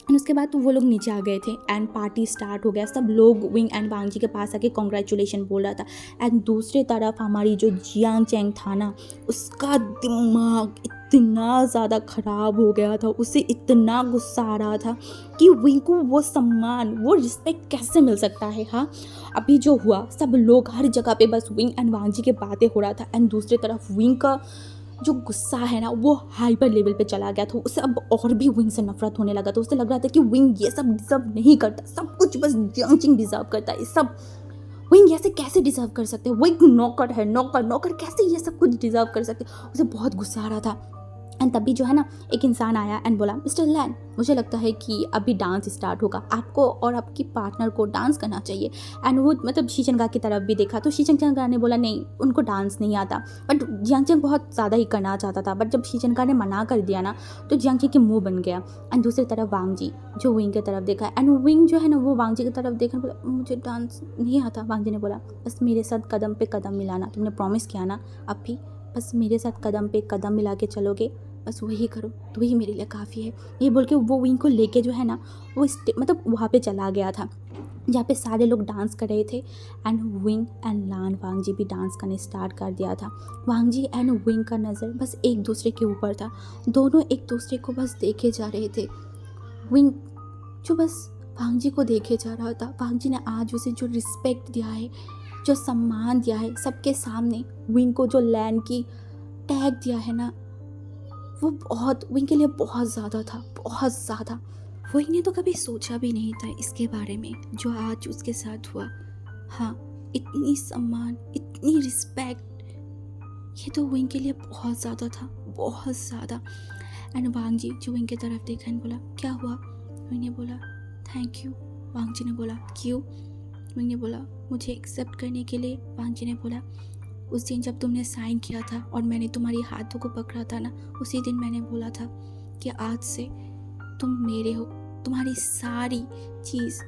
एंड उसके बाद तो वो लोग नीचे आ गए थे एंड पार्टी स्टार्ट हो गया। सब लोग विंग एंड वांग जी के पास आके कॉन्ग्रेचुलेशन बोल रहा था। एंड दूसरे तरफ हमारी जो जियांग चैंग था ना, उसका दिमाग इतना ज़्यादा ख़राब हो गया था, उसे इतना गुस्सा आ रहा था कि विंग को वो सम्मान, वो रिस्पेक्ट कैसे मिल सकता है। हाँ, अभी जो हुआ, सब लोग हर जगह पे बस विंग एंड वांग जी के बातें हो रहा था। एंड दूसरी तरफ विंग का जो गुस्सा है ना वो हाइपर लेवल पे चला गया था। उसे अब और भी विंग से नफरत होने लगा था। उसे लग रहा था कि विंग ये सब डिजर्व नहीं करता, सब कुछ बस जियांग डिजर्व करता है। सब विंग ऐसे कैसे डिजर्व कर सकते हैं, विंग नौकर है, नौकर नौकर कैसे ये सब कुछ डिजर्व कर सकते। उसे बहुत गुस्सा आ रहा था। एंड तभी जो है ना एक इंसान आया एंड बोला, मिस्टर लैन, मुझे लगता है कि अभी डांस स्टार्ट होगा, आपको और आपकी पार्टनर को डांस करना चाहिए। एंड वो मतलब शीचनगा की तरफ भी देखा तो शीचनगा ने बोला नहीं, उनको डांस नहीं आता। बट जियांगचंग बहुत ज़्यादा ही करना चाहता था, बट जब शीचनगा ने मना कर दिया ना तो जियांगचंग के मुंह बन गया। एंड दूसरी तरफ वांग जी जो विंग की तरफ देखा, एंड विंग जो है ना वो वांग जी की तरफ देखा, बोला मुझे डांस नहीं आता। वांग जी ने बोला बस मेरे साथ कदम पे कदम मिलाना, तुमने प्रॉमिस किया ना, अब भी बस मेरे साथ कदम पे कदम मिला के चलोगे, बस वही करो तो वही मेरे लिए काफ़ी है। ये बोल के वो विंग को लेके जो है ना वो मतलब वहाँ पे चला गया था जहाँ पे सारे लोग डांस कर रहे थे। एंड विंग एंड लान वांग जी भी डांस करने स्टार्ट कर दिया था। वांग जी एंड विंग का नज़र बस एक दूसरे के ऊपर था, दोनों एक दूसरे को बस देखे जा रहे थे। विंग जो बस वांग जी को देखे जा रहा था। वांग जी ने आज उसे जो रिस्पेक्ट दिया है, जो सम्मान दिया है सबके सामने, विंग को जो लैंड की टैग दिया है ना, वो बहुत विंग के लिए बहुत ज़्यादा था, बहुत ज़्यादा। विंग ने तो कभी सोचा भी नहीं था इसके बारे में जो आज उसके साथ हुआ। हाँ, इतनी सम्मान, इतनी रिस्पेक्ट, ये तो विंग के लिए बहुत ज़्यादा था, बहुत ज़्यादा। एंड वांग जी जो विंग की तरफ देखा एंड बोला क्या हुआ। विंग ने बोला थैंक यू। वांग जी ने बोला क्यों। विंग ने बोला मुझे एक्सेप्ट करने के लिए। वांग जी ने बोला उस दिन जब तुमने साइन किया था और मैंने तुम्हारी हाथों को पकड़ा था ना, उसी दिन मैंने बोला था कि आज से तुम मेरे हो, तुम्हारी सारी चीज़,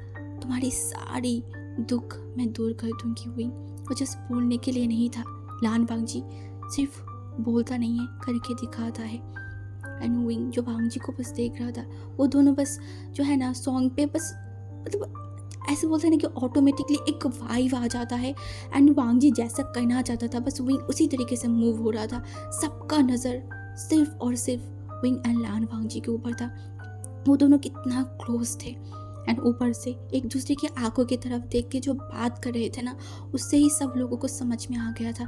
तुम्हारी सारी दुख मैं दूर कर दूंगी। विंग वो जस्ट बोलने के लिए नहीं था, लान वांग जी सिर्फ बोलता नहीं है, करके दिखाता है। एंड विंग जो वांग जी को बस देख रहा था, वो दोनों बस जो है ना सॉन्ग पे बस मतलब ऐसे बोलते हैं ना कि ऑटोमेटिकली एक वाइब आ जाता है। एंड वांग जी जैसा करना चाहता था बस विंग उसी तरीके से मूव हो रहा था। सबका नज़र सिर्फ और सिर्फ विंग एंड लान वांग जी के ऊपर था। वो दोनों कितना क्लोज थे। एंड ऊपर से एक दूसरे की आंखों की तरफ देख के जो बात कर रहे थे ना, उससे ही सब लोगों को समझ में आ गया था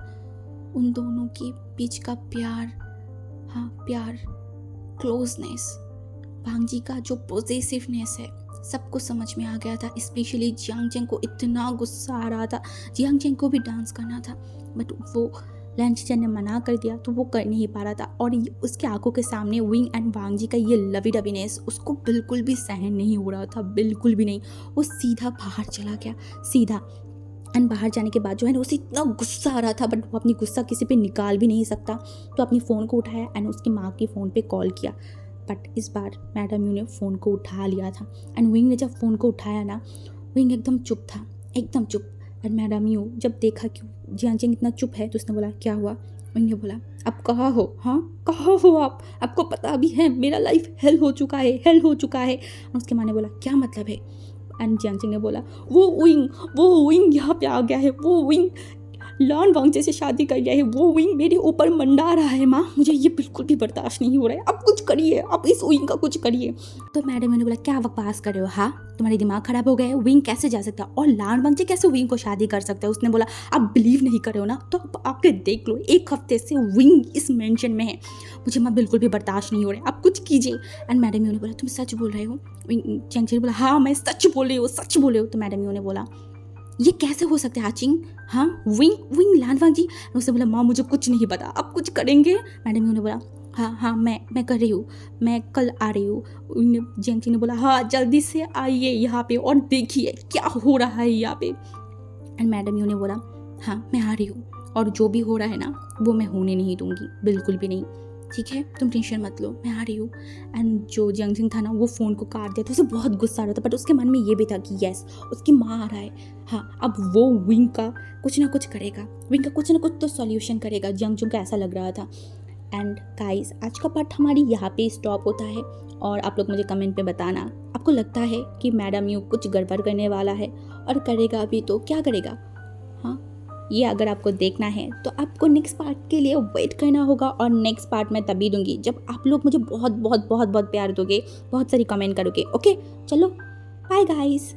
उन दोनों की बीच का प्यार। हाँ, प्यार, क्लोजनेस, वांग जी का जो पॉजिटिवनेस है, सबको समझ में आ गया था। स्पेशली जियांग चेंग को इतना गुस्सा आ रहा था। जियांग चेंग को भी डांस करना था बट वो लैन चीचन ने मना कर दिया तो वो कर नहीं पा रहा था। और उसके आंखों के सामने विंग एंड वांग जी का ये लवी डवीनेस उसको बिल्कुल भी सहन नहीं हो रहा था, बिल्कुल भी नहीं। वो सीधा बाहर चला गया, सीधा। एंड बाहर जाने के बाद जो है ना, उसे इतना गुस्सा आ रहा था बट वो अपनी गुस्सा किसी पे निकाल भी नहीं सकता। तो अपनी फ़ोन को उठाया एंड उसकी माँ के फ़ोन पे कॉल किया। बट इस बार मैडम यू ने फ़ोन को उठा लिया था। एंड विंग ने जब फ़ोन को उठाया ना, विंग एकदम चुप था, एकदम चुप। एंड मैडम यू जब देखा कि जियांग चेंग इतना चुप है तो उसने बोला क्या हुआ। विंग ने बोला अब कहाँ हो, हाँ कहाँ हो आप, आपको पता भी है मेरा लाइफ हेल हो चुका है, हेल हो चुका है। और उसके माँ ने बोला क्या मतलब है। एंड जियांग चेंग ने बोला वो विंग यहाँ पे आ गया है, वो विंग लॉन वांगजे से शादी कर लिया है, वो विंग मेरे ऊपर मंडा रहा है माँ, मुझे ये बिल्कुल भी बर्दाश्त नहीं हो रहा है, अब कुछ करिए, अब इस विंग का कुछ करिए। तो मैडम ने बोला क्या बकवास कर रहे हो, हाँ तुम्हारे दिमाग खराब हो गया है, विंग कैसे जा सकता है और लॉन वांगजे कैसे विंग को शादी कर सकता है। उसने बोला आप बिलीव नहीं कर रहे हो ना, तो आप आके देख लो, एक हफ्ते से विंग इस मेंशन में है, मुझे माँ बिल्कुल भी बर्दाश्त नहीं हो रहा है, आप कुछ कीजिए। एंड मैडम ने बोला तुम सच बोल रहे हो। चेंग ने बोला हाँ मैं सच बोल रही हूँ, सच बोले हो। तो मैडम ने बोला ये कैसे हो सकता है आचिंग, हाँ विंग लान वांग जी। उसने बोला माँ मुझे कुछ नहीं पता, अब कुछ करेंगे। मैडम ने बोला हाँ मैं कर रही हूँ, मैं कल आ रही हूँ। जियांग चेंग ने बोला हाँ जल्दी से आइए यहाँ पे और देखिए क्या हो रहा है यहाँ पे। एंड मैडम ने बोला हाँ मैं आ रही हूँ और जो भी हो रहा है ना वो मैं होने नहीं दूंगी, बिल्कुल भी नहीं, ठीक है तुम टेंशन मत लो, मैं आ रही हूँ। एंड जो जियांग चेंग था ना वो फ़ोन को काट दिया, तो उसे बहुत गुस्सा आ रहा था बट उसके मन में ये भी था कि यस उसकी माँ आ रहा है, हाँ अब वो विंग का कुछ ना कुछ करेगा, विंग का कुछ ना कुछ तो सॉल्यूशन करेगा। जियांग चेंग को ऐसा लग रहा था। एंड गाइस आज का पार्ट हमारी यहाँ पे स्टॉप होता है और आप लोग मुझे कमेंट में बताना आपको लगता है कि मैडम यू कुछ गड़बड़ करने वाला है और करेगा भी तो क्या करेगा। हाँ ये अगर आपको देखना है तो आपको नेक्स्ट पार्ट के लिए वेट करना होगा और नेक्स्ट पार्ट मैं तभी दूंगी जब आप लोग मुझे बहुत बहुत बहुत बहुत प्यार दोगे, बहुत सारी कमेंट करोगे। ओके चलो बाय गाइस।